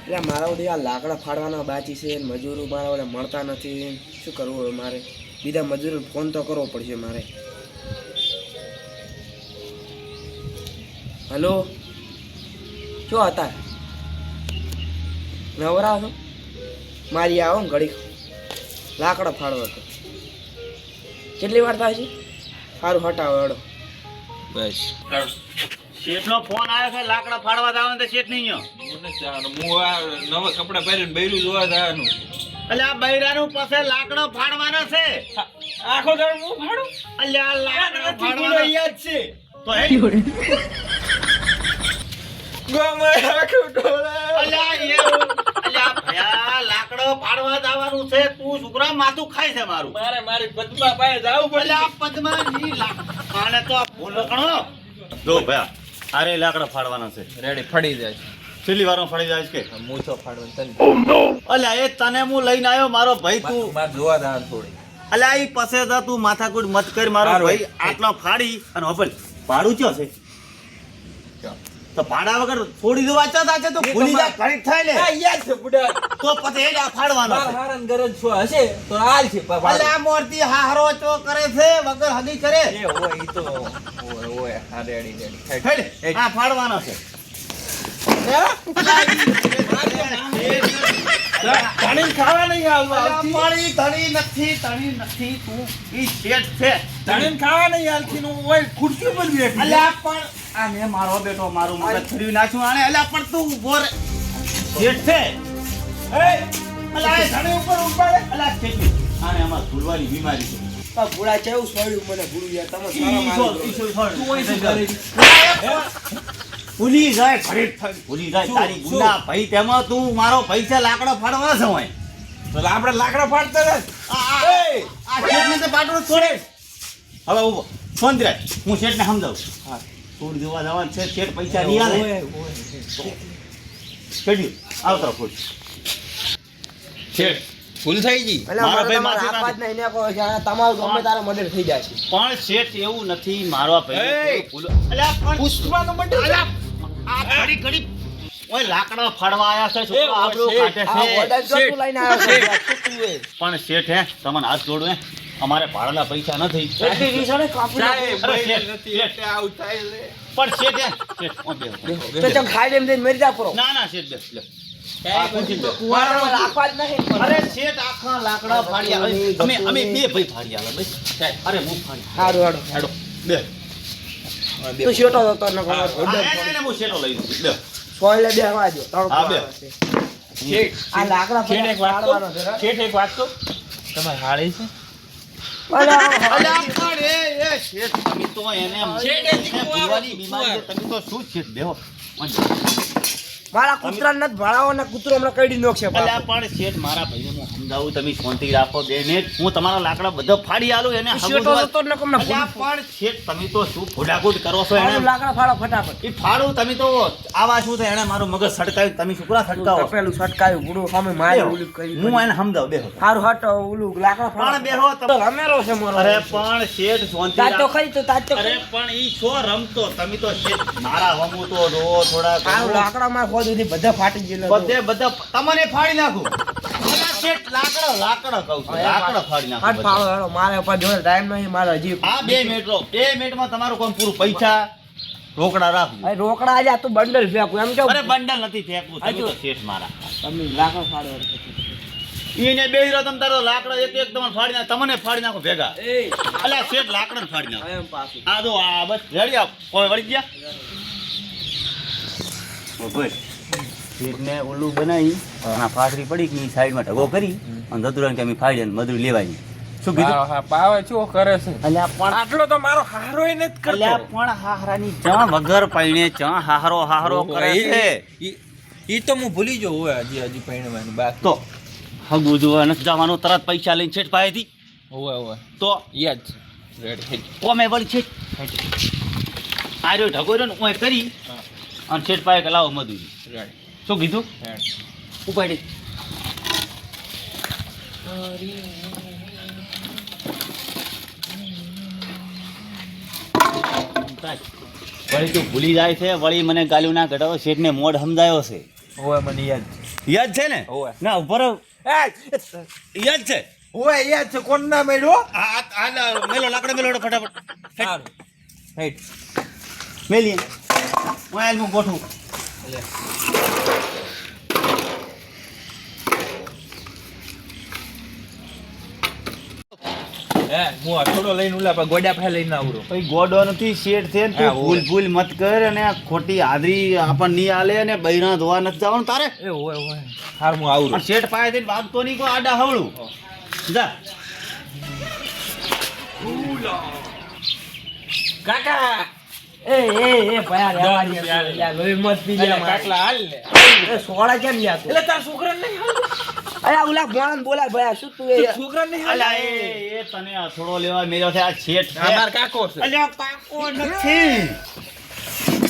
એટલે મારા ઓલી આ લાકડા ફાડવાના બાકી છે, મજૂરો મારા ઓલે મળતા નથી. શું કરવું હવે મારે? બીજા મજૂરો ફોન તો કરવો પડશે મારે. હલો, શું હતા? નવરા છો? મારી આવો ને ઘડી લાકડા ફાડવા તો. કેટલી વાર થાય છે? સારું હટાવો હેડો. બસ શેઠનો ફોન આવ્યો છે, લાકડા ફાડવા જવાનું તો શેઠ નહીં. હું આ નવા કપડા પહેરીને બૈરું જોવા જવાનું. એટલે આ બૈરાનું પાસે લાકડો ફાડવાનો છે. આખો દાડો હું ફાડું? એટલે આ લાકડો ફાડવાનો યાદ છે તો હે ગમે આખું ઢોળા. અલ્યા ભયા લાકડો ફાડવા જવાનું છે. તું છોકરા માથું ખાય છે મારું. મારી પદ્મા પાસે જાવું પડે. એટલે આ પદ્માની આને તો ભૂલકણો જો ભયા અરે લાકડો ફાડવાનો છે. રેડી ફડી જાય છેલ્લી વારમાં ફાડી જાય છે કે મૂછો ફાડવાનું તને અલ્યા એ તને હું લઈને આવ્યો મારો ભાઈ. તું માર જોવા દાન થોડી અલ્યા ઈ પાસે જા તું માથાકૂટ મત કર મારો ભાઈ. આટલો ફાડી અને હોપલ ભાડું ચો છે તો ભાડા વગર થોડી દવા ચાતા છે તો ભૂલી જા ઘણી થાય ને. યાદ છે બુડા તો પછી એ ફાડવાનો માર હારન ગરજ છો હશે તો હાલ છે અલ્યા મોરતી હારો ચો કરે છે વગર હગી કરે એ હોય ઈ તો ઓય હા રેડી હેડ હા ફાડવાનો છે. ધણી ખાવા નહીં અલ્યા આવતી પાણી ધણી નથી તું ઈ શેઠ છે. ધણી ખાવા નહીં આવતી નું ઓય ખુરશી પર બેઠી અલ્યા પણ આ મે મારો બેટો મારું મગજ ફરી નાખ્યું આને. અલ્યા પણ તું ઉભો રે શેઠ છે. એ અલ્યા એ ધણી ઉપર ઉપાડે. અલ્યા શેઠ આને આમાં ભૂલવાની બીમારી છે. આ ભૂળા કેવું સોડ્યું મને ભૂલું યાર. તમે ઈ સારા તું માણસ. ભૂલી જાય ઘરે ભૂલી જાય તારી ગુના ભાઈ. તેમાં તું મારો પૈસા લાકડો ફાડવાનો છે હોય તો આપણે લાકડા ફાડતા રહે આ શેઠને તો પાટો છોડે. હવે ઉભો ફોન દે હું શેઠને સમજાવું. હા છોડ જોવા જવાનું છે. શેઠ પૈસા નહીં આલે. કેડી આવતો ફોન શેઠ ભૂલ થઈ ગઈ. અલ્યા મારા મને ભાઈ તમારા માથે આપાત નહીં ને કહો કે આ તમારું ગમે તારે મર્ડર થઈ જાય છે. પણ શેઠ એવું નથી મારો ભાઈ. અલ્યા પણ પુષ્પાનો બર્થડે અલ્યા આ ઘડી ઘડી ઓય લાકડો ફાડવા આયા છે છોકરો આપણો કાઢે આ ઓર્ડર છે. જો તું લઈને આવ્યો છે. શું તું એ? પણ શેઠ હે તમને હાથ જોડું હે અમારે ભાડાના પૈસા નથી. એટલી રીસણે કાપી નાખી. અરે શેઠ, નથી એટલે આવું થાય લે પણ શેઠ હે શેઠ ઓ બે તો ચમ ખાઈ લેમ દઈને મરી જા પરો. ના ના શેઠ બે લે કાંઈ પૂછી દો. કુવારામાં રાખવા જ નહીં. અરે શેઠ આખા લાકડા ફાડી આવે. અમે બે ભાઈ ફાડી આવે બસ. અરે હું ફાડી હારું હારું. હેડો બે તું શેટો હતો ને હા, એને હું શેઠો લઈ દઉં બે સોયલે બેહવા દો. તડકો હા, બે. આવે છે. આ લાકડા શેઠ એક વાત ફાડવાનો છે. કહું? શેઠ એક વાત કહું? તમારે હાળી છે અલ્યા પણ એ શેઠ તમે તો એને ભૂલવાની બીમારી છે. તમે તો શું શેઠ બેહો મારા કૂતરાને નથી ભાળાવો ને કૂતરો હમણાં કઈડી નોખશે અલ્યા બાપુ. પણ શેઠ મારા ભાઈને હું સમજાવું તમે શાંતિ રાખો બેને. હું તમારા લાકડા બધા ફાડી આલું એને શેઠો હતો ને કમને અલ્યા પણ શેઠ તમે તો શું ફોડાફોડ કરો છો ફાડું એને લાકડા ફાડો ફટાફટ. એ ફાડું તમે તો આવા શું થાય એને મારું મગજ સટકાવ્યું. તમે છોકરા સટકાવો તપેલું સટકાયું ગુડું સામે મારી ઓલું કરી. હું એને સમજાવ બેહો હારું હટ ઓલું લાકડા પણ ફાડો. બેહો તો તમે. રમેલો છે મારો. અરે પણ શેઠ શાંતિ તાજ તો રાખ. ખરી તો તાજ તો અરે ખરી. પણ ઈ છો રમતો તમે તો શેઠ મારા હમુ તો રો થોડા હારું લાકડા માં ખોદ સુધી બધા ફાટી ગયેલા. બધા તમને ફાડી નાખું. અલા શેઠ લાકડો કહું છું. લાકડો ફાડી હટ નાખું ફાડો હેડો. મારે ઉપર જોડે ટાઈમ નહીં મારે હજી. હા 2 મિનિટ રો. 2 મિનિટમાં તમારું કામ પૂરું. પૈસા રોકડા રાખજો. અરે રોકડા આજે આ તું બંડલ ફેંકું એમ કેવું. અરે બંડલ નથી ફેંકવું. તમે તો શેઠ મારા તમે લાકડા ફાડો. ઈને બેહીરો તમ તારો લાકડો એક તમને ફાડી નાખ. તમને ફાડી નાખો ભેગા. એ અલા શેઠ લાકડા ફાડી નાખો. એમ પાછું. આ જો આ બસ રેડી આપ કોઈ વળી ગયા. ઓ ભાઈ શેઠને ઓલું બનાવી અને ફાટરી પડી કે સાઈડમાં ઢગો કરી અને દતુરાને કે અમે ફાડી અને મજૂરી લેવાની. શું કીધું? હા પાવે શું કરે છે અલ્યા પણ આટલો તો મારો હારો ય નથી કરતો અલ્યા પણ હાહરાની ચા વગર પૈણે ચા હાહરો કરે છે. ઈ તો હું ભૂલી જાઉં હોય હજી પૈણવાની બાકી તો હગું જોવા નથી જવાનું તરત પૈસા લઈને શેઠ પાસેથી હોય તો યાદ છે રેડી કોમે વળી છે આ રહ્યો ઢગો રહ્યો ને ઓય કરી અને શેઠ પાસે કે લાવો મજૂરી. રેડી શું કીધું? ઉપાડી વળી તું ભૂલી જાય છે. વળી મને ગાલ્યું ના ઘટાડો. શેઠને મોઢ સમજાયો છે ઓય મને યાદ યાદ છે ને ઓય. ના ઉપર યાદ છે ઓય યાદ છે કોણ ના મેળ્યો મેલો લાકડે મેલો ફટાફટ સારું હેટ મેલીએ હું આલ હું ગોઠું હે હું આ થોડો લઈને ઉલા પર ગોડા ફે લઈને આવરો ભાઈ ગોડો નથી શેઠ છે ને તું હા, ભૂલ ઓય. ભૂલ મત કર અને આ ખોટી હાજરી આપણ નહીં આલે અને બૈરા ધોવા નથી જવાનું તારે એ ઓય ઓય હાર હું આવરો આ શેઠ પાસે થઈને ભાગતો નહીં કોઈ આડા હવળું જા કાકા એ ભયા રહેવા દે રૂપિયા લે. યાર લોહી મત પી અલ્યા, લે કાકલા હાલ લે એ સોળા કેમ યાર તું એટલે તાર છોકરા નહીં હાલ અરે ઉલા ભણાન બોલાય ભયા શું તું એ છોકરા નહીં હાલ અલ્યા એ તને આ થોડો લેવા મેલ્યો છે આ શેઠ છે. અમાર કાકો છે અલ્યા કાકો નથી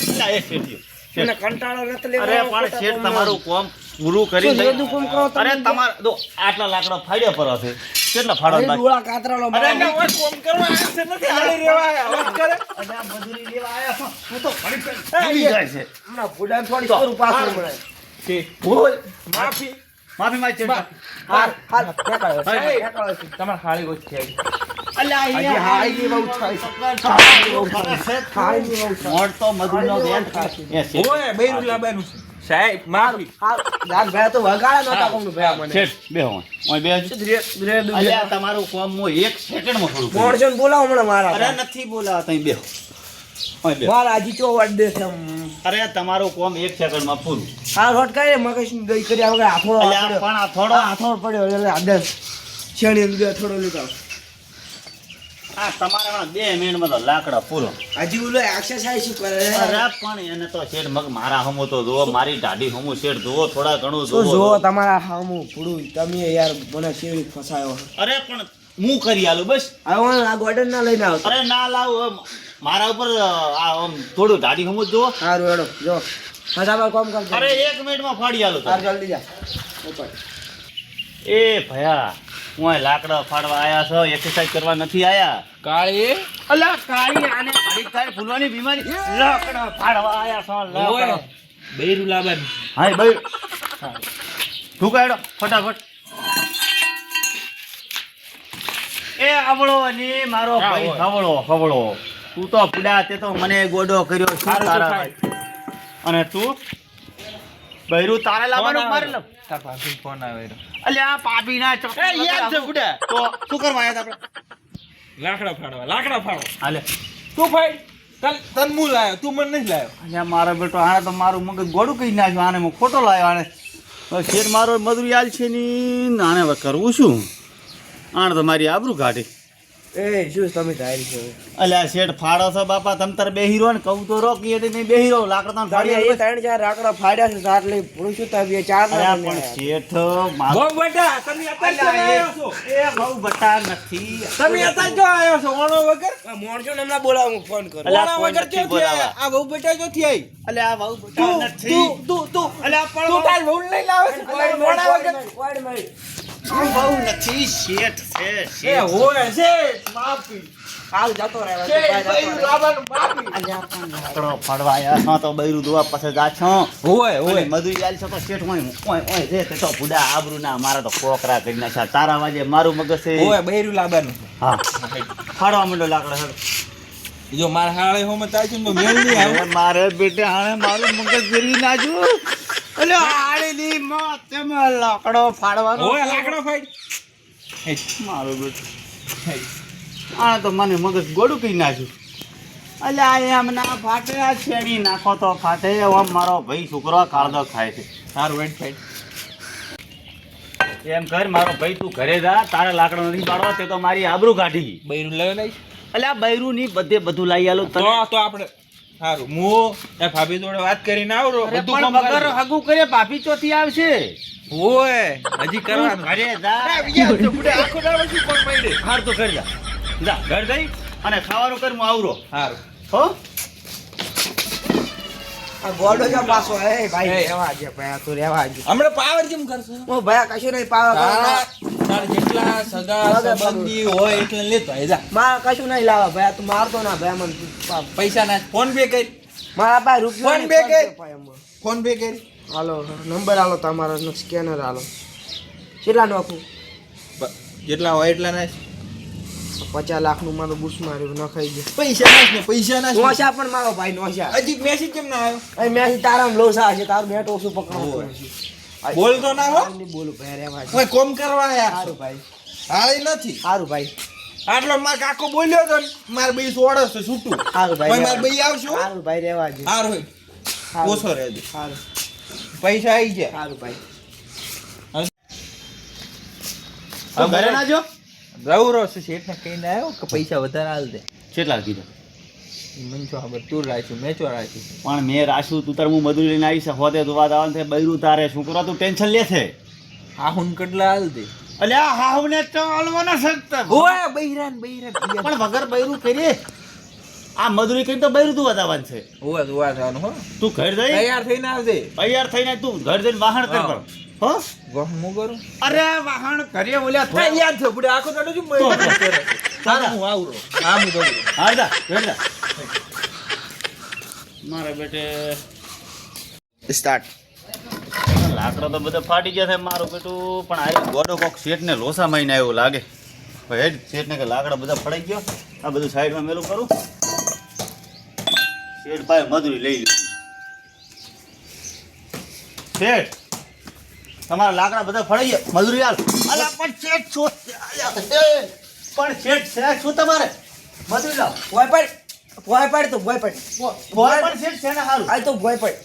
અલ્યા એ શેઠિયો. મને કંટાળો નથી લેવો અરે પણ શેઠ તમારું કોમ પૂરું કરી શું લેદું કોમ કરો તમે? અરે તમાર દો આટલા લાકડો ફાડ્યો પર હશે કેટલા ફાડો બાકી ડોળા કાતરાનો અરે ના ઓય કોમ કરવા આવ્યા છે નથી હાલી રેવા આવ્યા વાત કરે અલ્યા મજૂરી લેવા આયા છો હું તો ફરી ફરી જાય છે હમણાં ભૂડાને થોડી કરું પાછું મળે કે ભૂલ માફી માફી માંગ છે હાલ હાલ દેખાડો સાહેબ. દેખાડો તમાર ખાલી ગોત છે અલ્યા હજી હાઈની બહુ થાય છે. હાઈની બહુ થાય. મોડ તો મજૂરનો બેન એ શેઠ. ઓય બૈરું લાબાનું છે સાહેબ માફી હાલ જાન ભયા તો વગાડ્યા નતા કોમનું ભયા મને શેઠ બેહો ઓય બેહજો અલ્યા તમારું કોમ હું 1 સેકન્ડમાં થોડું કરી. મોણસોને બોલાવો હમણાં અરે મારા નથી બોલાવા તઈ બેહો ઓય બેહો મારા હજી ચો વાટ દે છે અરે તમારું કોમ 1 સેકન્ડમાં પૂરું હાલ હોટ કાઢે મગજ ગઈ કર્યા વગર હાથોડો અલ્યા પણ આ થોડો હાથોડ પડ્યો એટલે આદે છેડી અંદર થોડો લીધો આ તમારા 2 મિનિટમાં તો લાકડા પૂરો હજી ઓલો એક્સરસાઇઝ કરે અરે પણ એને તો શેઠ મગ મારા હમો તો જુઓ મારી દાઢી હમો શેઠ જુઓ થોડા ઘણું તો જો જુઓ તમારા હામું પૂરું તમે યાર મને કેવી ફસાયો અરે પણ હું કરી આલું બસ આવો આ ગોડન ના લઈને આવતો અરે ના લાવ મારા ઉપર આ આમ થોડું દાઢી હમો જુઓ સારું હેડો જો ફટાફટ કામ કરજો અરે 1 મિનિટમાં ફાડી આલું હાર જલ્દી જા ઉપર એ ભયા હું આ લાકડા ફાડવા આયા છો એક્સરસાઇઝ કરવા નથી આયા કાળી અલા કાળી આને ઘડીક થાય ફૂલવાની બીમારી લાકડા ફાડવા આયા છો ઓય લાકડા બૈરું લાબાનું હાય ભાઈ ઠુકાડો ફટાફટ એ આવળો ને મારો હા, ભાઈ હોય. હવળો તું તો પીડા તે તો મને ગોડો કર્યો શું સારું તો તારા થાય. ભાઈ? અને તું બૈરું તારે લાવવાનું મારે લાવ તાર પાસે ફોન આવે રહ્યો. અલ્યા પાપી ના ચોક એ યાદ છે ગુડા. તો શું કરવા આયા તા આપણે લાકડા ફાડવા હાલે તું ફાડ તન હું લાયો તું મને નહીં લાયો અલ્યા મારો બેટો આને તો મારું મગજ ગોડું કહી નાખ્યું આને હું ખોટો લાવ્યો આને હવે શેઠ મારો મજૂરી આલ છે ની આને હવે કરવું શું આને તો મારી આબરૂ કાઢી એ શું તમે ધારી છો અલ્યા શેઠ ફાડો છો બાપા તમ તાર બેહી રહો ને કહું તો રોકી એટલે મેં બેહી રહો લાકડા તમે ફાડી એ ત્રણ ચાર રાકડા ફાડ્યા છે સાત લઈ પૂછું તો બે ચાર ના અલ્યા બન્યા. પણ શેઠ મારો બહુ બેટા તમે અત્યારે ક્યાં આવ્યો છો એ બહુ બટા નથી તમે અત્યારે ક્યાં આવ્યો છો ઓણો વગર આ મોણસો ને હમણાં બોલાવો હું ફોન કરું અલ્યા, ઓણો કોઈ વગર નથી ક્યાંથી બોલાવા. આયા? આ બહુ બેટા ક્યાંથી આવી અલ્યા આ બહુ બટા નથી તું અલ્યા પણ તું તાર વહુ લઈને આવે છે વાડ ઓણા મળી, વગર વાડ મળી. તું બહુ નથી શેઠ છે એ શેઠ હોય છે માફી હાલ જતો રહે છે બૈરું લાબાનું માફી અલ્યા પણ લાકડો ફાડવા આયા છો તો બૈરું દોવા પાસે જા છો હોય ઓય મજૂરી આલ છો તો શેઠ ઓય રે તે તો બુડા આબરૂ ના મારા તો કોકરા કરી નાખ્યા તારા વાજે મારું મગજ છે હોય બૈરું લાબાનું હા ફાડવા માંડો લાકડા હેડ જો માર હાળે હોમ તાય છે મેળ નહીં આવે અરે મારે બેટે હાણે મારું મગજ ફેરવી નાખ્યું એટલે આડેલી માં તેમાં લાકડો ફાડવાનો હોય લાકડો ફાડ મારું બેટું આ તો મને મગજ ગોડું કરી નાખ્યું અલ્યા એમ ના ફાટે આ છેડી નાખો તો ફાટે આમ મારો ભાઈ છોકરો કાળદો ખાય છે સારું વેટ ફાડ એમ કર મારો ભાઈ તું ઘરે જા તારે લાકડો નથી પાડવા તે તો મારી આબરૂ કાઢી બૈરું લયો નહીં અલ્યા બૈરું ની બધે બધું લાવી આલું તો તો આપણે સારું હું એ ભાભી જોડે વાત કરીને આવરો બધું પણ કામ વગર કરી. હગું કરે ભાભી ચોથી આવશે હોય હજી કરવાનું ઘરે જા આખો દાડો શું કોણ પડે હાર તો ઘર જા જા ઘર જઈ અને ખાવાનું કર હું આવરો સારું હો આ ગોડો જો પાછો એ ભાઈ એ. રહેવા દે ભયા તું રહેવા દે હમણાં પાવર જેમ કરશે હું ભયા કશું નહીં પાવા તાર જેટલા સગા સંબંધી હોય એટલે લેતો આય જા મારા કશું નહીં લાવા ભયા તું મારતો ના ભયા મને પૈસા ના ફોન પે કરી મારા પાસે રૂપિયો ફોન નહીં, બે ફોન કર. પે ભાઈ એમાં. ફોન પે કરી હાલો નંબર હાલો તમારો સ્કેનર હાલો કેટલા નાખું જેટલા હોય એટલા નાખ 50 લાખનું મારું બુશ માર્યું નખાઈ ગયું પૈસા નાખ ને પૈસા નાખ નોશા પણ મારો ભાઈ નોશા હજી મેસેજ કેમ ના આવ્યો અહીં મેં તારામાં લોસા છે તારું નેટ ઓછું પકડો બોલ તો ના હો બોલું ભાઈ રેવા કોઈ કોમ કરવા યાર સારું ભાઈ હાળી નથી સારું ભાઈ આટલો માર કાકો બોલ્યો તો ને, માર બઈ સોડસ તો છૂટું સારું ભાઈ ભાઈ માર બઈ આવશું સારું ભાઈ રેવા દે હાર હોય સારું. ઓછો રહેજો સારું પૈસા આવી જાય સારું ભાઈ હવે ઘરે ના જો રવ રો શેઠ ને કહીને આવ્યો કે પૈસા વધારે હાલ દે કેટલા કીધા મને શું ખબર તું રાખ્યું મેં ચો રાખ્યું પણ મેં રાખ્યું તું તાર હું મજૂરી લઈને આવીશ હોતે તો વાત આવવાનું થાય બૈરું તારે શું કરવા તું ટેન્શન લે છે હા હું કેટલા હાલ દે અલે આ હાવને તો હાલવાનો શકતા ઓય બૈરાન પણ વગર બૈરું કરીએ આ મજૂરી કરીને તો બૈરું તું વધાવવાનું છે ઓય જોવા જવાનું હો તું ઘર જઈ તૈયાર થઈને આવજે તૈયાર થઈને તું ઘર જઈને વાહણ કર હા. હો ગોહ હું કરું અરે વાહણ કરીએ ઓલ્યા થોડા તૈયાર થયો બુડે આખો દાડો શું તો. તારા હું આવરો હા હું દઉં હા જા ઘર જા મારે બેટે સ્ટાર્ટ લાકડા તો બધા ફાટી ગયા છે મારું બેટું પણ આ ગોડો કોક શેઠને લોસા મહિને આવ્યો લાગે ભાઈ શેઠને કે લાકડા બધા ફડાઈ ગયો આ બધું સાઈડમાં મેલું કરું શેઠ પાસે મજૂરી લઈ લીધી શેઠ તમારા લાકડા બધા ફડાઈ ગયા મજૂરી હાલ અલા પણ શેઠ શું પણ શેઠ શેઠ શું તમારે મજૂરી લાવ ભોય પડ તો ભોય પડ બોલ પણ શેઠ શેના હારું આ તો ભોય પડ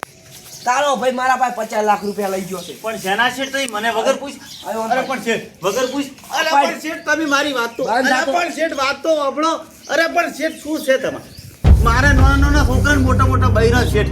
તારો ભાઈ મારા પાસે 50 લાખ રૂપિયા લઈ ગયો છે પણ શેના શેઠ તઈ મને વગર પૂછ આવ્યો અરે પણ શેઠ વગર પૂછ અરે પણ શેઠ તમે મારી વાત તો વાત અરે તો- પણ શેઠ વાત તો સાંભળો અરે પણ શેઠ શું છે તમારે મારે નાના નાના છોકરા મોટા મોટા બૈરા શેઠ